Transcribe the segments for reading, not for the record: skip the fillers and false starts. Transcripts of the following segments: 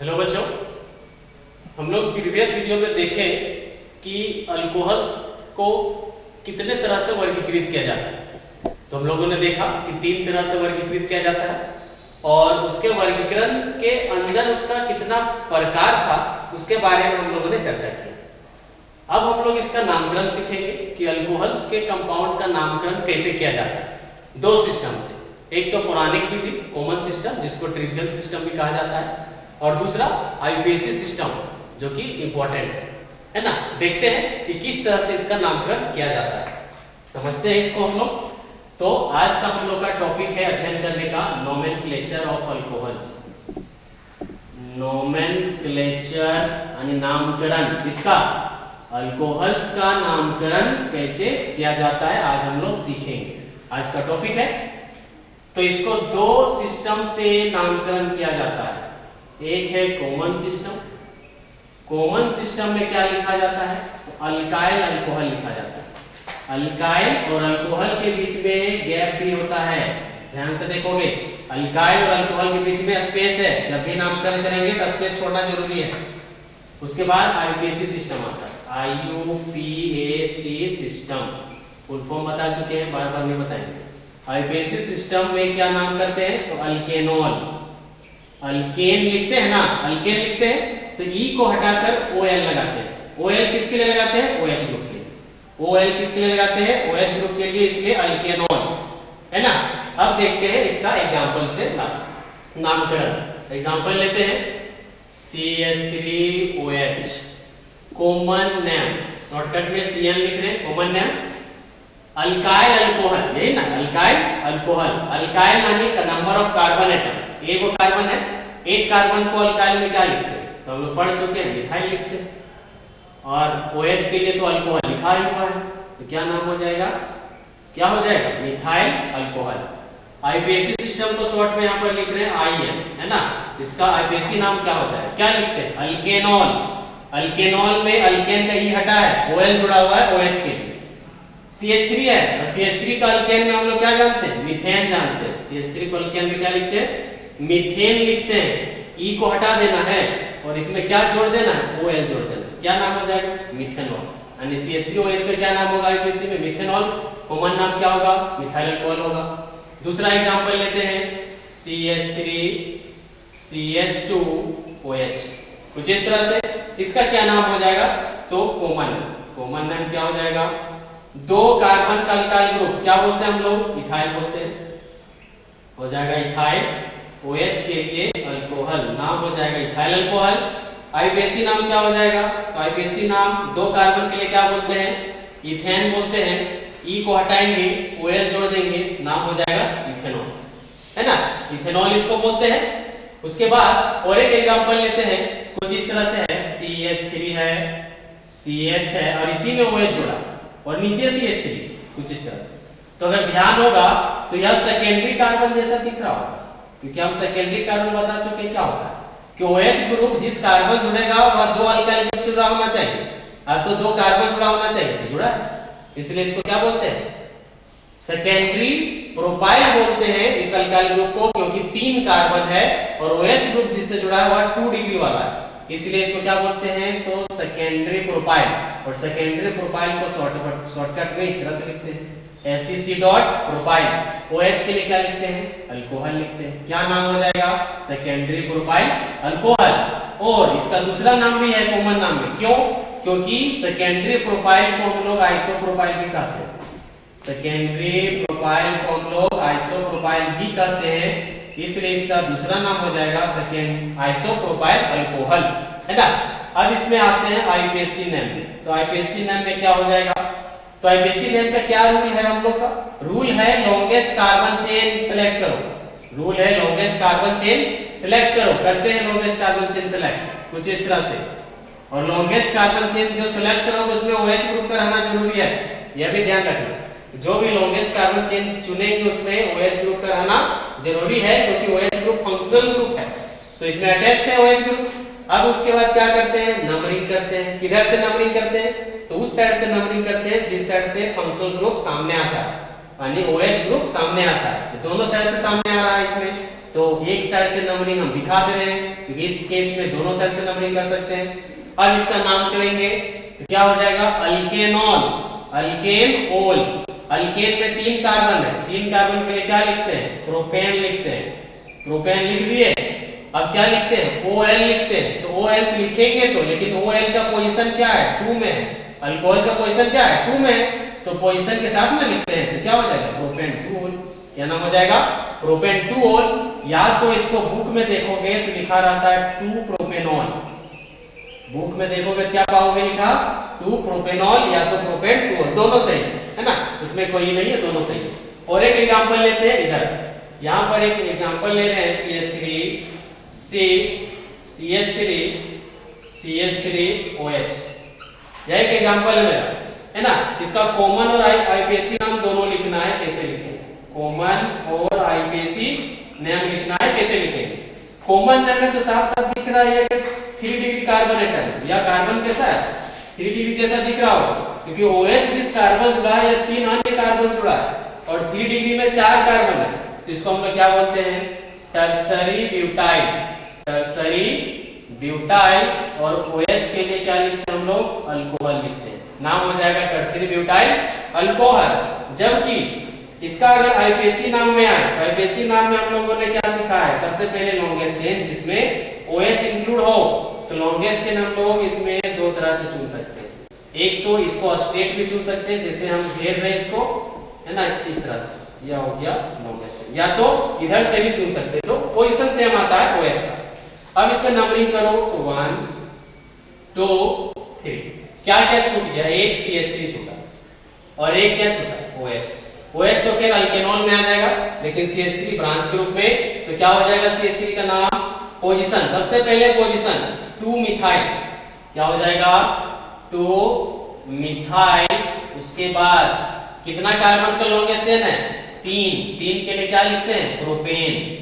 Hello बच्चों, हम लोग प्रीवियस वीडियो में देखें कि अल्कोहल्स को कितने तरह से वर्गीकृत किया जाता है। तो हम लोगों ने देखा कि 3 तरह से वर्गीकृत किया जाता है और उसके वर्गीकरण के अंदर उसका कितना प्रकार था उसके बारे में हम लोगों ने चर्चा की। अब हम लोग इसका नामकरण सीखेंगे कि अल्कोहल्स के कंपाउंड का नामकरण कैसे किया जाता है 2 सिस्टम से। एक तो पौराणिक विधि कॉमन सिस्टम जिसको ट्रिवियल सिस्टम भी कहा जाता है और दूसरा आईपीएसी सिस्टम जो कि इंपॉर्टेंट है ना। देखते हैं कि किस तरह से इसका नामकरण किया जाता है, समझते हैं इसको हम लोग। तो आज का हम लोग का टॉपिक है अध्ययन करने का नोमेनक्लेचर ऑफ अल्कोहल्स। नोमेनक्लेचर यानी नामकरण, इसका अल्कोहल्स का नामकरण कैसे किया जाता है आज हम लोग सीखेंगे। आज का टॉपिक है। तो इसको 2 सिस्टम से नामकरण किया जाता है। एक है कॉमन सिस्टम। कॉमन सिस्टम में क्या लिखा जाता है? तो अल्काइल अल्कोहल लिखा जाता है। अल्काइल और अल्कोहल के बीच में गैप भी होता है, ध्यान से देखोगे। अल्काइल और अल्कोहल के बीच में स्पेस है, जब भी नामकरण करेंगे तो स्पेस छोड़ना जरूरी है। उसके बाद आईपीएसी सिस्टम आता है, आईयूपीएसी सिस्टम, फुल फॉर्म बता चुके हैं, बार बार नहीं बताएंगे। आईपीएसी सिस्टम में क्या नाम करते हैं? तो अल्केनॉल, अल्केन लिखते हैं ना, अल्केन लिखते हैं तो ई को हटाकर ओएल लगाते हैं। ओएल किसके लिए लगाते हैं? ओएच ग्रुप के लिए। ओएल किसके लिए लगाते हैं? ओएच ग्रुप के लिए, इसलिए अल्केनॉल है ना। अब देखते हैं इसका एग्जांपल से नामकरण। एग्जांपल लेते हैं CH3OH, कॉमन नेम, शॉर्टकट में CN लिख रहे हैं, कॉमन नेम। अल्काइल अल्कोहल, यही ना, अल्काइल अल्कोहल। अल्काइल यानी नंबर ऑफ कार्बन एटम्स, एक कार्बन है, एक कार्बन को अल्काइल में क्या लिखते हैं? तो हम लोग पढ़ चुके हैं, मिथाइल लिखते हैं। और OH के लिए तो अल्कोहल लिखा ही हुआ है, तो क्या नाम हो जाएगा? क्या हो जाएगा? Methyl alcohol. आईपीएसी सिस्टम को शॉर्ट में यहाँ पर लिख रहे हैं IN, है ना। इसका आईपीएसी नाम क्या हो जाएगा? क्या लिखते हैं? अल्केनॉल। अल्केनॉल में अल्केन का ई हटा है, OL जुड़ा हुआ है OH के लिए। CH3 है और CH3 का अल्केन में हम लोग क्या जानते हैं? मीथेन जानते हैं। CH3 को अल्केन में क्या लिखते हैं? मीथेन लिखते हैं। ई को हटा देना है और इसमें क्या जोड़ देना है? OL जोड़ देना। क्या नाम हो जाएगा? मिथेनॉल। यानी CH3OH का क्या नाम होगा आईपीएसी में? मिथेनॉल। कॉमन नाम क्या होगा? मिथाइल अल्कोहल होगा। दूसरा एग्जांपल लेते हैं CH3CH2OH, कुछ इस तरह से। इसका क्या नाम हो जाएगा? तो कॉमन नाम क्या हो जाएगा? 2 कार्बन का अल्काइल ग्रुप क्या बोलते हैं हम लोग? इथाइल बोलते हैं, हो जाएगा इथाइल। OH के लिए अल्कोहल, नाम हो जाएगा इथाइल अल्कोहल। आईपीएसी नाम क्या हो जाएगा? तो आईपीएसी नाम 2 कार्बन के लिए क्या बोलते हैं? इथेन बोलते हैं। ई को हटाएंगे, OL जोड़ देंगे, नाम हो जाएगा इथेनॉल, है ना। इथेनॉल इसको बोलते हैं। उसके बाद और एक एग्जांपल लेते हैं, कुछ इस तरह से है, CH3 है, CH है और इसी में OH जुड़ा और नीचे CH3, कुछ इस तरह से। तो अगर ध्यान होगा तो यह सेकेंडरी कार्बन जैसा दिख रहा होगा, क्योंकि हम सेकेंडरी कार्बन बता चुके क्या होता है कि OH ग्रुप जिस कार्बन जुड़ेगा वह 2 अल्काइल ग्रुप से जुड़ा होना चाहिए। अब तो 2 कार्बन जुड़ा होना चाहिए, तो जुड़ा है, इसलिए इसको क्या बोलते हैं? सेकेंडरी प्रोपाइल बोलते हैं इस अल्काइल ग्रुप को, क्योंकि 3 कार्बन है और OH ग्रुप जिससे जुड़ा है वह 2 डिग्री वाला है, इसलिए इसको क्या बोलते हैं? तो सेकेंडरी प्रोपाइल। और सेकेंडरी प्रोपाइल को शॉर्टकट में इस तरह से लिखते हैं SEC.प्रोपाइल। OH के लिए क्या लिखते हैं? अल्कोहल लिखते हैं। क्या नाम हो जाएगा? Secondary propyl alcohol. और इसका दूसरा नाम भी है कॉमन नाम में, क्यों? क्योंकि सेकेंडरी प्रोपाइल को हम लोग आइसोप्रोपाइल भी कहते हैं। सेकेंडरी प्रोपाइल को हम लोग आइसोप्रोपाइल भी कहते हैं, इसलिए इसका दूसरा नाम हो जाएगा सेकेंड आइसोप्रोपाइल अल्कोहल, है ना। अब इसमें आते हैं आईपीएसी नेम। तो आईपीएसी नेम में क्या हो जाएगा? तो आईपीएसी नेम का क्या रूल है हम लोग का? रूल है लॉन्गेस्ट कार्बन चेन सेलेक्ट करो। रूल है लॉन्गेस्ट कार्बन चेन सेलेक्ट करो। करते हैं लॉन्गेस्ट कार्बन चेन सेलेक्ट, कुछ इस तरह से। और लॉन्गेस्ट कार्बन चेन जो सेलेक्ट करोगे उसमें OH ग्रुप का रहना जरूरी है, यह भी ध्यान रखना। जो भी लॉन्गेस्ट कार्बन चेन चुनेंगे उसमें OH ग्रुप का रहना जरूरी है, क्योंकि OH ग्रुप फंक्शनल ग्रुप है, तो इसमें अटैच्ड है OH ग्रुप। अब उसके बाद क्या करते हैं? नंबरिंग करते हैं। किधर से नंबरिंग करते हैं? तो उस साइड से नंबरिंग करते हैं जिस साइड से फंक्शनल ग्रुप सामने आता है, यानी OH ग्रुप सामने आता है। दोनों साइड से सामने आ रहा है इसमें, तो एक साइड से नंबरिंग हम दिखा दे रहे हैं क्योंकि इस केस में दोनों साइड से नंबरिंग कर सकते हैं। अब इसका नाम करेंगे तो क्या हो जाएगा, अल्केनॉल, अल्केनोल। अल्केन में 3 कार्बन है, 3 कार्बन के लिए क्या लिखते हैं, प्रोपेन लिखते हैं। प्रोपेन लिख दिए, अब क्या लिखते हैं, OL लिखते हैं। तो OL तो लिखेंगे तो, लेकिन OL का पोजीशन क्या है, 2 में है। अल्कोहल का पोजीशन क्या है, 2 में है, तो पोजीशन के साथ में लिखते हैं तो क्या हो जाएगा, प्रोपेन 2 ओल। क्या नाम हो जाएगा, प्रोपेन 2 ओल। या तो इसको बुक में देखोगे तो लिखा रहता है 2 प्रोपेनॉल। बुक में देखोगे क्या पाओगे लिखा, 2 प्रोपेनॉल या तो प्रोपेन 2 ओल, दोनों सही है ना, उसमें कोई नहीं है, दोनों सही है। और एक एग्जांपल लेते हैं इधर, यहां पर एक एग्जांपल ले रहे हैं CH3OH। यह एक एग्जांपल है मेरा, है ना। इसका कॉमन और आईपीएसी नाम दोनों लिखना है, कैसे लिखेंगे, कॉमन और आईपीएसी नाम लिखना है, कैसे लिखेंगे। कॉमन नेम में तो साफ साफ दिख रहा है 3 डिग्री कार्बन एटम, या कार्बन कैसा है 3 डिग्री जैसा दिख रहा होगा, क्योंकि OH जिस कार्बन जुड़ा है या 3 अन्य कार्बन जुड़ा है, और 3 डिग्री में 4 कार्बन है, तो इसको हम लोग क्या बोलते हैं, टर्सरी ब्यूटाइल। Tertiary butyl. और OH के लिए क्या लिखते हैं हम लोग, अल्कोहल लिखते हैं। नाम हो जाएगा टर्सरी ब्यूटाइल अल्कोहल। जबकि इसका अगर आईपीएसी नाम में आए, तो आईपीएसी नाम में हम लोगों ने क्या सीखा है, सबसे पहले लॉन्गेस्ट चेन जिसमें OH इंक्लूड हो। तो लॉन्गेस्ट चेन हम लोग इसमें 2 तरह से चुन सकते हैं। एक तो इसको स्ट्रेट भी चुन सकते हैं, जैसे हम घेर रहे हैं इसको, है ना, इस तरह से, या हो गया लॉन्गेस्ट चेन, या तो इधर से भी चुन सकते हैं, तो पोजीशन सेम आता है OH का। अब इसका नंबरिंग करो तो 1 2 3, क्या क्या छूट गया, एक CH3 छूटा और एक क्या छूटा, OH। OH तो फिर अल्केनॉल में आ जाएगा, लेकिन CH3 ब्रांच ग्रुप में, तो क्या हो जाएगा CH3 का नाम, पोजीशन, सबसे पहले पोजीशन 2 मिथाइल, क्या हो जाएगा 2 मिथाइल। उसके बाद कितना कार्बन का लॉन्गेस्ट चेन है, 3 के लिए क्या लिखते हैं, प्रोपेन।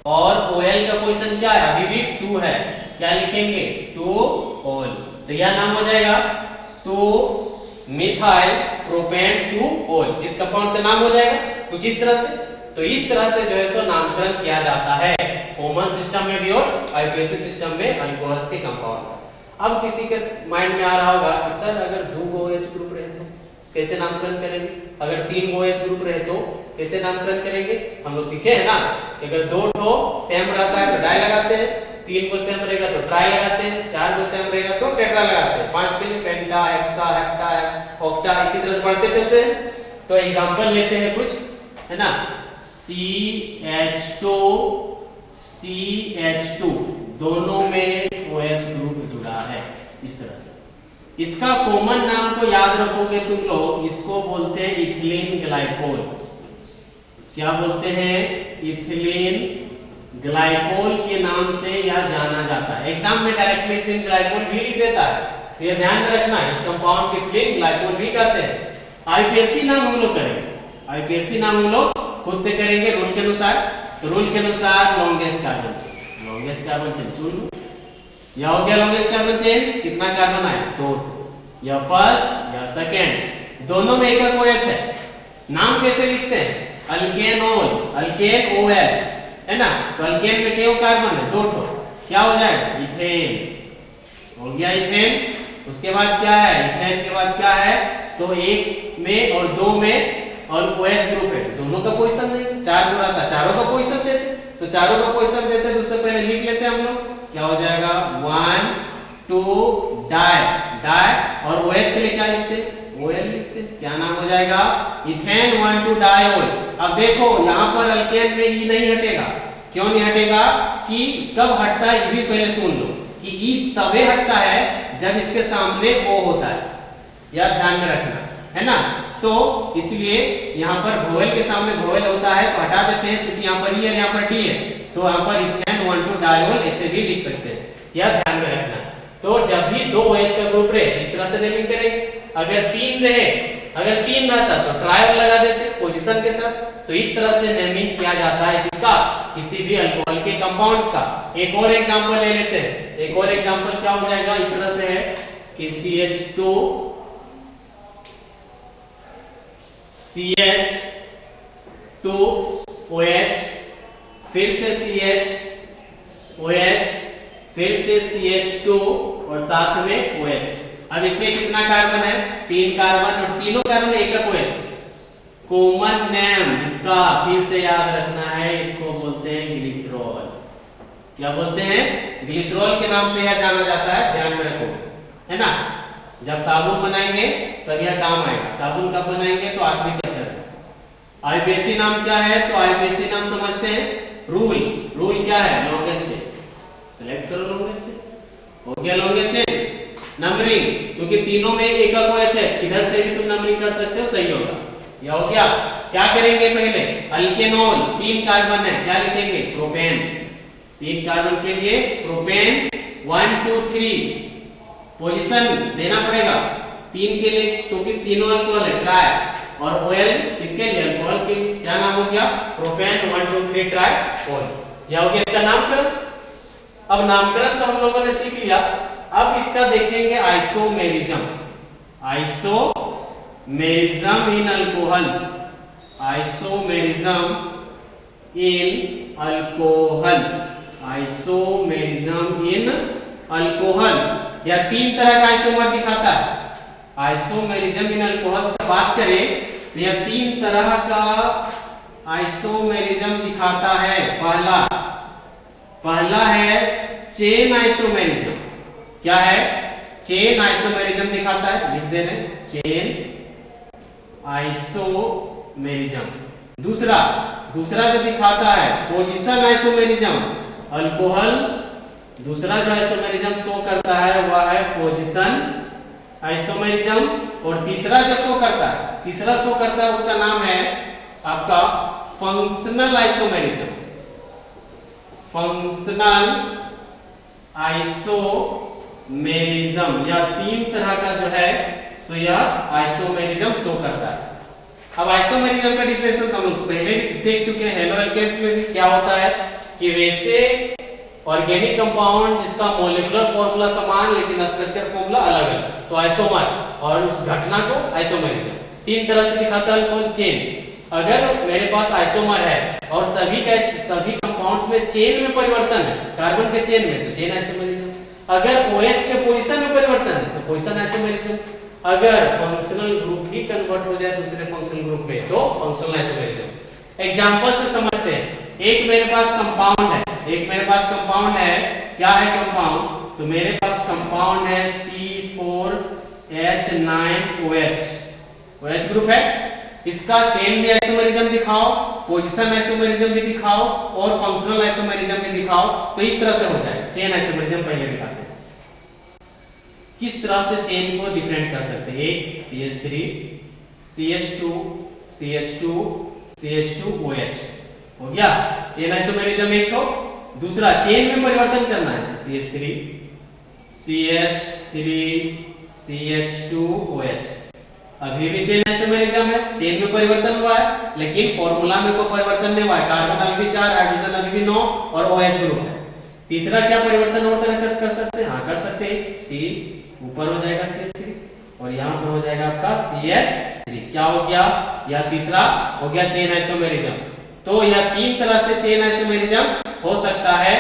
और OL का पोजीशन क्या है, अभी भी 2 है, क्या लिखेंगे, 2 ओल। तो यह नाम हो जाएगा 2 मिथाइल प्रोपेन 2 ओल। इस कंपाउंड का नाम हो जाएगा कुछ इस तरह से। तो इस तरह से जो है सो नामकरण किया जाता है कॉमन सिस्टम में भी और आईपीएसी सिस्टम में अल्कोहल्स के कंपाउंड का। अब किसी के माइंड में आ रहा होगा कि सर अगर 2 OH ग्रुप रहे तो कैसे नामकरण करेंगे, अगर 3 OH ग्रुप रहे तो कैसे नामकरण करेंगे। हम लोग सीखे हैं ना, अगर 2 ठो सेम रहता है तो डाई लगाते हैं, 3 को सेम रहेगा तो ट्राई लगाते हैं, 4 को सेम रहेगा तो टेट्रा लगाते हैं, 5 के लिए पेंटा, हेक्सा, हेप्टा, ऑक्टा, इसी तरह से बढ़ते चलते हैं। तो एग्जांपल लेते हैं कुछ, है ना, CH2 दोनों में OH ग्रुप जुड़ा है, इस तरह से। इसका कॉमन नाम को याद रखोगे तुम लोग, इसको बोलते हैं इथिलीन ग्लाइकोल। क्या बोलते हैं, इथिलीन ग्लाइकोल के नाम से यह जाना जाता है। एग्जाम में डायरेक्टली इथिलीन ग्लाइकोल भी लिख देता है, तो यह ध्यान में रखना है, इस कंपाउंड को इथिलीन ग्लाइकोल भी कहते हैं। आईपीएसी नाम हम लोग करेंगे, आईपीएसी नाम हम लोग खुद से करेंगे रूल के अनुसार। तो रूल के अनुसार longest carbon chain, longest carbon chain चुन लो। यह हो गया लॉन्गेस्ट कार्बन चेन, कितना कार्बन आया, 2, या फर्स्ट या सेकेंड, दोनों में एक OH है। नाम कैसे लिखते हैं, अल्केनोल, अल्केन OL, है ना। तो अल्केन में क्या कार्बन है, 2 ठो, क्या हो जाएगा, इथेन हो गया, इथेन। उसके बाद क्या है, इथेन के बाद क्या है, तो 1 में और 2 में और OH ग्रुप है, दोनों का पोजीशन नहीं, 4 जो रहता, चारों का पोजीशन देते, तो चारों का पोजीशन देते तो उससे पहले लिख लेते हैं हम लोग, क्या हो जाएगा 1 2 डाई, और OH के लिए क्या लिखते, OL लिखते, क्या नाम हो जाएगा, इथेन 1 2 डायोल। अब देखो यहाँ पर अल्केन में E नहीं हटेगा, क्यों नहीं हटेगा, कि कब हटता है ये भी पहले सुन लो, कि E तबे हटता है जब इसके सामने O होता है, यह ध्यान में रखना, है ना। तो इसलिए यहाँ पर वोवेल के सामने वोवेल होता है तो हटा देते हैं, क्योंकि यहाँ पर E है, यहाँ पर D है, तो यहाँ पर इथेन 1 2 डायोल ऐसे भी लिख सकते हैं, यह ध्यान में रखना। तो जब भी 2 OH का ग्रुप रहे इस तरह से नेमिंग करेंगे, अगर 3 रहे, अगर 3 रहता तो ट्रायल लगा देते पोजीशन के साथ। तो इस तरह से नेमिंग किया जाता है किसका, किसी भी अल्कोहल के कंपाउंड्स का। एक और एग्जांपल ले लेते हैं, एक और एग्जांपल क्या हो जाएगा, इस तरह से है कि CH2 OH फिर से CH OH, फिर से CH2 और साथ में OH। अब इसमें कितना कार्बन है? 3 कार्बन और तीनों कार्बन एकक OH। कॉमन नेम इसका फिर से याद रखना है, इसको बोलते हैं ग्लिसरॉल। क्या बोलते हैं? ग्लिसरॉल के नाम से यह जाना जाता है, ध्यान में रखो, है ना। जब साबुन बनाएंगे तब यह काम आएगा। साबुन कब बनाएंगे? तो आखिरी चैप्टर में। आईपीएसी नाम क्या है? तो आईपीएसी नाम समझते हैं रूल। रूल क्या है? Longest chain. सिलेक्ट करो लॉन्गेस्ट चेन। हो गया लॉन्गेस्ट चेन। नंबरिंग, क्योंकि तीनों में एकक OH है, किधर से भी तुम नंबरिंग कर सकते हो, सही होगा। यह हो गया। क्या करेंगे पहले? अल्केनॉल 3 कार्बन है, क्या लिखेंगे? प्रोपेन। 3 कार्बन के लिए प्रोपेन 1 2 3 पोजीशन देना पड़ेगा 3 के लिए, क्योंकि तीनों अल्कोहल है, ट्राई। और ऑयल इसके लिए अल्कोहल के क्या नाम हो गया? Propane 1 2 3 try oil. यह हो गया इसका नामकरण। अब नामकरण तो हम लोगों ने सीख लिया। अब इसका देखेंगे isomerism. Isomerism in alcohols. Isomerism in alcohols. Isomerism in alcohols. यह 3 तरह का आइसोमर दिखाता है। आइसोमेरिज्म इन अल्कोहल्स का बात करें तो यह 3 तरह का आइसोमेरिज्म दिखाता है। पहला है चेन आइसोमेरिज्म। क्या है? चेन आइसोमेरिज्म दिखाता है, लिख दे रहे, चेन आइसोमेरिज्म। दूसरा जो दिखाता है पोजीशन आइसोमेरिज्म। अल्कोहल दूसरा जो आइसोमेरिज्म शो करता है वह है पोजीशन आइसोमेरिज्म। और तीसरा जो शो करता है उसका नाम है आपका फंक्शनल आइसोमेरिज्म। Functional isomerism. यह 3 तरह का जो है सो यह आइसोमेरिज्म शो करता है। अब आइसोमेरिज्म का डिफिनेशन हम लोग पहले देख चुके हैं। हेलो एल्केन्स में भी क्या होता है कि वैसे ऑर्गेनिक कंपाउंड जिसका मॉलिक्यूलर फॉर्मूला समान लेकिन स्ट्रक्चर फॉर्मूला अलग है, तो आइसोमर, और उस घटना को आइसोमेरिज्म। 3 तरह से दिखाता है अल्कोहल चेन। अगर मेरे पास आइसोमर है और सभी कंपाउंड्स में चेन में परिवर्तन है, कार्बन के चेन में, तो चेन आइसोमेरिज्म। अगर OH के पोजीशन में परिवर्तन है तो पोजीशन आइसोमेरिज्म। अगर फंक्शनल ग्रुप ही कन्वर्ट हो जाए दूसरे फंक्शनल ग्रुप में तो फंक्शनल आइसोमेरिज्म। एग्जांपल से समझते हैं। एक मेरे पास कंपाउंड है, क्या है कंपाउंड? तो मेरे पास कंपाउंड है C4H9OH। OH ग्रुप है। इसका चेन भी आइसोमेरिज्म दिखाओ, पोजीशन आइसोमेरिज्म भी दिखाओ और फंक्शनल आइसोमेरिज्म भी दिखाओ, तो इस तरह से हो जाए। चेन आइसोमेरिज्म पहले दिखाते हैं। किस तरह से चेन को डिफरेंट कर सकते हैं? एक CH3 CH2 CH2 CH2 OH हो गया चेन आइसोमेरिज्म एक। तो दूसरा चेन में परिवर्तन करना है तो CH3 CH2 OH। अभी भी चेन आइसोमेरिज्म है, चेन में परिवर्तन हुआ है लेकिन फॉर्मूला में कोई परिवर्तन नहीं हुआ है। कार्बन अभी भी 4, हाइड्रोजन अभी भी 9 और OH ग्रुप है। तीसरा क्या परिवर्तन और तरह कर सकते हैं? हाँ कर सकते हैं। C ऊपर हो जाएगा CH3 और यहाँ पर हो जाएगा आपका CH3। क्या हो गया? यह तीसरा हो गया चेन आइसोमेरिज्म। तो यह 3 तरह से चेन आइसोमेरिज्म हो सकता है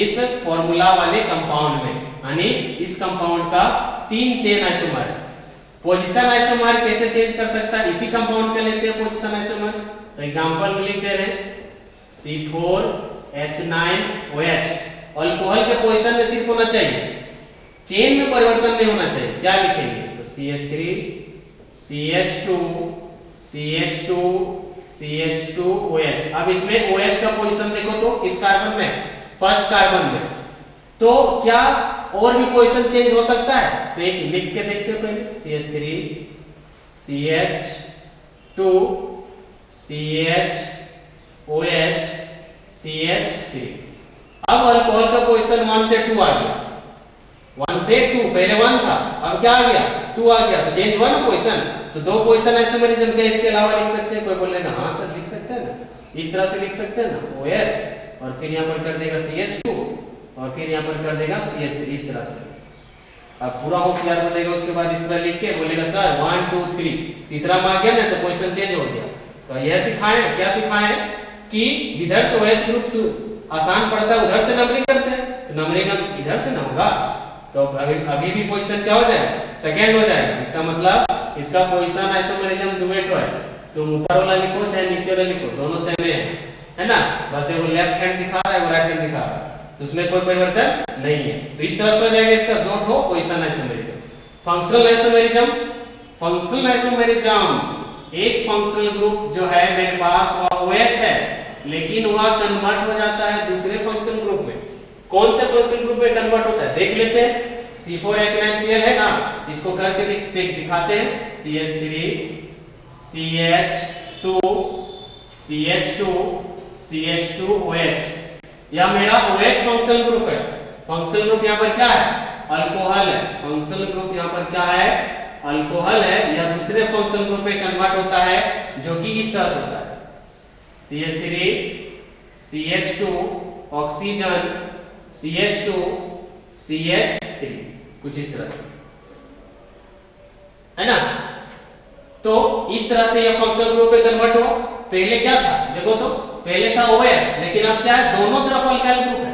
इस फॉर्मूला वाले कंपाउंड में, यानी इस कंपाउंड का 3 चेन आइसोमर है। पोजीशन आइसोमर कैसे चेंज कर सकता है? इसी कंपाउंड का लेते हैं पोजीशन आइसोमर। तो एग्जांपल में लिख दे रहे हैं C4H9OH। अल्कोहल के पोजीशन में सिर्फ होना चाहिए, चेन में परिवर्तन नहीं होना चाहिए। क्या लिखेंगे? तो CH3 CH2 CH2 CH2OH। अब इसमें OH का पोजीशन देखो तो इस कार्बन में, फर्स्ट कार्बन में, तो क्या और भी पोजीशन चेंज हो सकता है? तो एक लिख के देखते हो पहले CH3 CH2 CHOH CH3। अब अल्कोहल का पोजीशन 1 से 2 आ गया। 1 से 2, पहले 1 था, अब क्या आ गया? 2 आ गया, तो चेंज हुआ ना पोजीशन। तो 2 पोजीशन आइसोमेरिज्म के इसके अलावा लिख सकते हैं? कोई बोले ना हाँ सर लिख सकते हैं ना, इस तरह से लिख सकते हैं ना, OH और फिर यहाँ पर कर देगा CH2 और फिर यहाँ पर कर देगा CH3, इस तरह से। अब पूरा होशियार बनेगा, उसके बाद इस तरह लिख के बोलेगा सर 1 2 3, तीसरा में आ गया ना तो पोजीशन चेंज हो गया। तो यह सिखाएं, क्या सिखाएं कि जिधर से OH ग्रुप आसान पड़ता है उधर से नंबरिंग करते हैं, तो नंबरिंग अब इधर से ना होगा, तो अभी भी पोजीशन क्या हो जाएगा, सेकंड हो जाएगा। इसका मतलब इसका पोजीशन आइसोमेरिज्म डुएट है, तुम ऊपर वाला लिखो चाहे नीचे वाला लिखो, दोनों सेम है ना, बस वो लेफ्ट हैंड दिखा रहा है वो राइट हैंड दिखा रहा है, तो उसमें कोई परिवर्तन नहीं है। तो इस तरह से हो जाएगा इसका दो ठो position isomerism. Functional isomerism, functional isomerism एक फंक्शनल ग्रुप जो है मेरे पास वह OH है, लेकिन वह कन्वर्ट हो जाता है दूसरे फंक्शनल ग्रुप में। कौन से फंक्शनल ग्रुप में कन्वर्ट होता है देख लेते हैं। C4H9Cl है ना, इसको करके दिखाते हैं, CH3 CH2 CH2 CH2OH, यह मेरा OH फंक्शनल ग्रुप है। फंक्शनल ग्रुप यहाँ पर क्या है, अल्कोहल है। फंक्शनल ग्रुप यहाँ पर क्या है, अल्कोहल है, या दूसरे फंक्शनल ग्रुप में कन्वर्ट होता है जो कि इस तरह से होता है, CH3 CH2 oxygen CH2 CH3, कुछ इस तरह से, है ना। तो इस तरह से यह फंक्शनल ग्रुप में कन्वर्ट हुआ। पहले क्या था देखो, तो पहले था OH, लेकिन अब क्या है, दोनों तरफ अल्काइल ग्रुप है,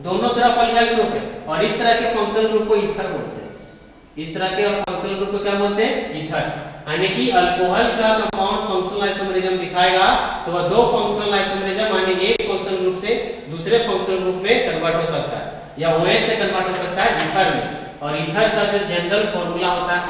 दोनों तरफ अल्काइल ग्रुप है, और इस तरह के फंक्शनल ग्रुप को ईथर बोलते हैं। इस तरह के फंक्शनल ग्रुप को क्या बोलते हैं, ईथर। यानी कि अल्कोहल का कंपाउंड फंक्शनल आइसोमेरिज्म दिखाएगा तो वह दो फंक्शनल आइसोमेरिज्म यानी एक फंक्शनल ग्रुप से दूसरे फंक्शनल ग्रुप में कन्वर्ट हो सकता है, या OH से कन्वर्ट हो सकता है ईथर में। और ईथर का जो जनरल फॉर्मूला होता है